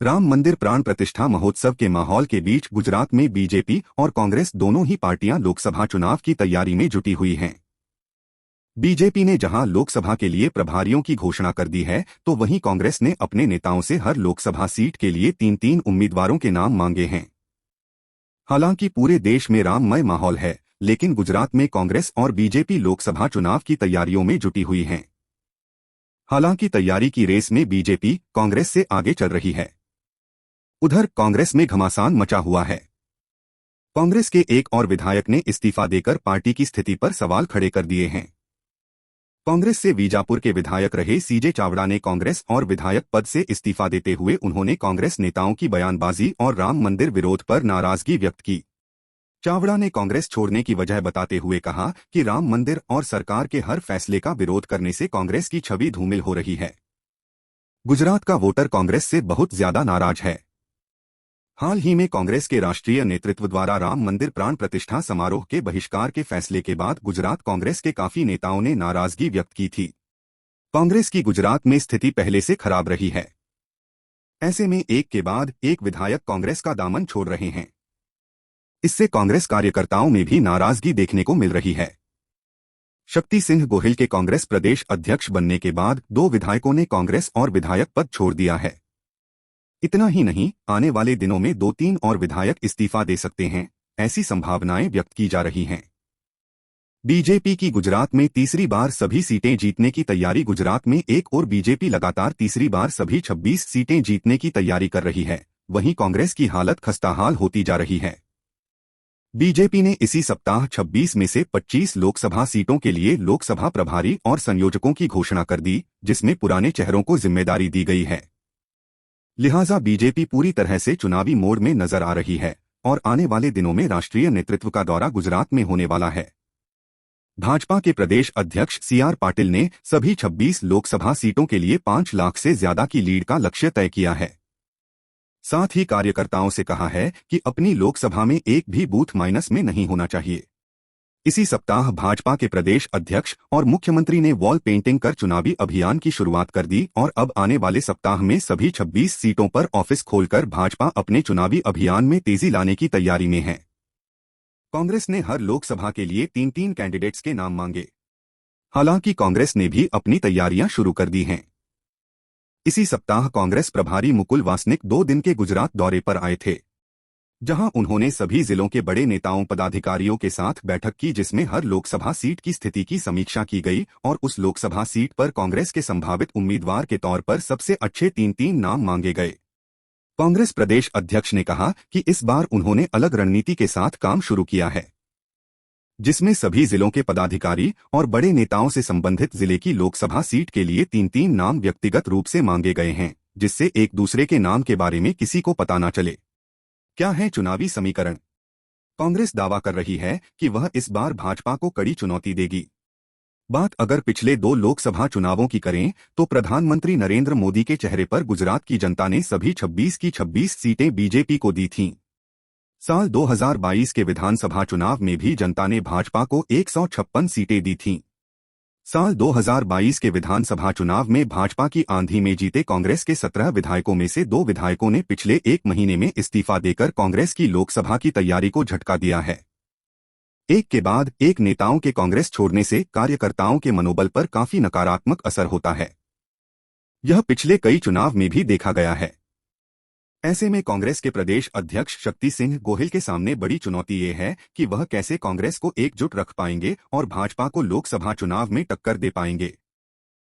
राम मंदिर प्राण प्रतिष्ठा महोत्सव के माहौल के बीच गुजरात में बीजेपी और कांग्रेस दोनों ही पार्टियां लोकसभा चुनाव की तैयारी में जुटी हुई हैं। बीजेपी ने जहां लोकसभा के लिए प्रभारियों की घोषणा कर दी है, तो वहीं कांग्रेस ने अपने नेताओं से हर लोकसभा सीट के लिए तीन तीन उम्मीदवारों के नाम मांगे हैं। हालांकि पूरे देश में राममय माहौल है, लेकिन गुजरात में कांग्रेस और बीजेपी लोकसभा चुनाव की तैयारियों में जुटी हुई हैं। हालांकि तैयारी की रेस में बीजेपी कांग्रेस से आगे चल रही है। उधर कांग्रेस में घमासान मचा हुआ है। कांग्रेस के एक और विधायक ने इस्तीफा देकर पार्टी की स्थिति पर सवाल खड़े कर दिए हैं। कांग्रेस से बीजापुर के विधायक रहे सीजे चावड़ा ने कांग्रेस और विधायक पद से इस्तीफा देते हुए उन्होंने कांग्रेस नेताओं की बयानबाजी और राम मंदिर विरोध पर नाराजगी व्यक्त की। चावड़ा ने कांग्रेस छोड़ने की वजह बताते हुए कहा कि राम मंदिर और सरकार के हर फैसले का विरोध करने से कांग्रेस की छवि धूमिल हो रही है। गुजरात का वोटर कांग्रेस से बहुत ज्यादा नाराज है। हाल ही में कांग्रेस के राष्ट्रीय नेतृत्व द्वारा राम मंदिर प्राण प्रतिष्ठा समारोह के बहिष्कार के फैसले के बाद गुजरात कांग्रेस के काफी नेताओं ने नाराजगी व्यक्त की थी। कांग्रेस की गुजरात में स्थिति पहले से खराब रही है। ऐसे में एक के बाद एक विधायक कांग्रेस का दामन छोड़ रहे हैं। इससे कांग्रेस कार्यकर्ताओं में भी नाराजगी देखने को मिल रही है। शक्ति सिंह गोहिल के कांग्रेस प्रदेश अध्यक्ष बनने के बाद दो विधायकों ने कांग्रेस और विधायक पद छोड़ दिया है। इतना ही नहीं, आने वाले दिनों में दो तीन और विधायक इस्तीफा दे सकते हैं, ऐसी संभावनाएं व्यक्त की जा रही हैं। बीजेपी की गुजरात में तीसरी बार सभी सीटें जीतने की तैयारी। गुजरात में एक और बीजेपी लगातार तीसरी बार सभी 26 सीटें जीतने की तैयारी कर रही है, वहीं कांग्रेस की हालत खस्ताहाल होती जा रही है। बीजेपी ने इसी सप्ताह 26 में से 25 लोकसभा सीटों के लिए लोकसभा प्रभारी और संयोजकों की घोषणा कर दी, जिसमें पुराने चेहरों को जिम्मेदारी दी गई है। लिहाजा बीजेपी पूरी तरह से चुनावी मोड में नजर आ रही है और आने वाले दिनों में राष्ट्रीय नेतृत्व का दौरा गुजरात में होने वाला है। भाजपा के प्रदेश अध्यक्ष CR पाटिल ने सभी 26 लोकसभा सीटों के लिए 5 लाख से ज्यादा की लीड का लक्ष्य तय किया है। साथ ही कार्यकर्ताओं से कहा है कि अपनी लोकसभा में एक भी बूथ माइनस में नहीं होना चाहिए। इसी सप्ताह भाजपा के प्रदेश अध्यक्ष और मुख्यमंत्री ने वॉल पेंटिंग कर चुनावी अभियान की शुरुआत कर दी और अब आने वाले सप्ताह में सभी 26 सीटों पर ऑफिस खोलकर भाजपा अपने चुनावी अभियान में तेजी लाने की तैयारी में है। कांग्रेस ने हर लोकसभा के लिए तीन तीन कैंडिडेट्स के नाम मांगे। हालांकि कांग्रेस ने भी अपनी तैयारियां शुरू कर दी हैं। इसी सप्ताह कांग्रेस प्रभारी मुकुल वासनिक 2 दिन के गुजरात दौरे पर आए थे, जहां उन्होंने सभी जिलों के बड़े नेताओं पदाधिकारियों के साथ बैठक की, जिसमें हर लोकसभा सीट की स्थिति की समीक्षा की गई और उस लोकसभा सीट पर कांग्रेस के संभावित उम्मीदवार के तौर पर सबसे अच्छे तीन तीन नाम मांगे गए। कांग्रेस प्रदेश अध्यक्ष ने कहा कि इस बार उन्होंने अलग रणनीति के साथ काम शुरू किया है, जिसमें सभी जिलों के पदाधिकारी और बड़े नेताओं से संबंधित जिले की लोकसभा सीट के लिए तीन तीन नाम व्यक्तिगत रूप से मांगे गए हैं, जिससे एक दूसरे के नाम के बारे में किसी को पता न चले। क्या है चुनावी समीकरण? कांग्रेस दावा कर रही है कि वह इस बार भाजपा को कड़ी चुनौती देगी। बात अगर पिछले 2 लोकसभा चुनावों की करें तो प्रधानमंत्री नरेंद्र मोदी के चेहरे पर गुजरात की जनता ने सभी 26 की 26 सीटें बीजेपी को दी थीं। साल 2022 के विधानसभा चुनाव में भी जनता ने भाजपा को 156 सीटें दी थीं। साल 2022 के विधानसभा चुनाव में भाजपा की आंधी में जीते कांग्रेस के 17 विधायकों में से 2 विधायकों ने पिछले 1 महीने में इस्तीफा देकर कांग्रेस की लोकसभा की तैयारी को झटका दिया है। एक के बाद एक नेताओं के कांग्रेस छोड़ने से कार्यकर्ताओं के मनोबल पर काफी नकारात्मक असर होता है। यह पिछले कई चुनाव में भी देखा गया है। ऐसे में कांग्रेस के प्रदेश अध्यक्ष शक्ति सिंह गोहिल के सामने बड़ी चुनौती ये है कि वह कैसे कांग्रेस को एकजुट रख पाएंगे और भाजपा को लोकसभा चुनाव में टक्कर दे पाएंगे।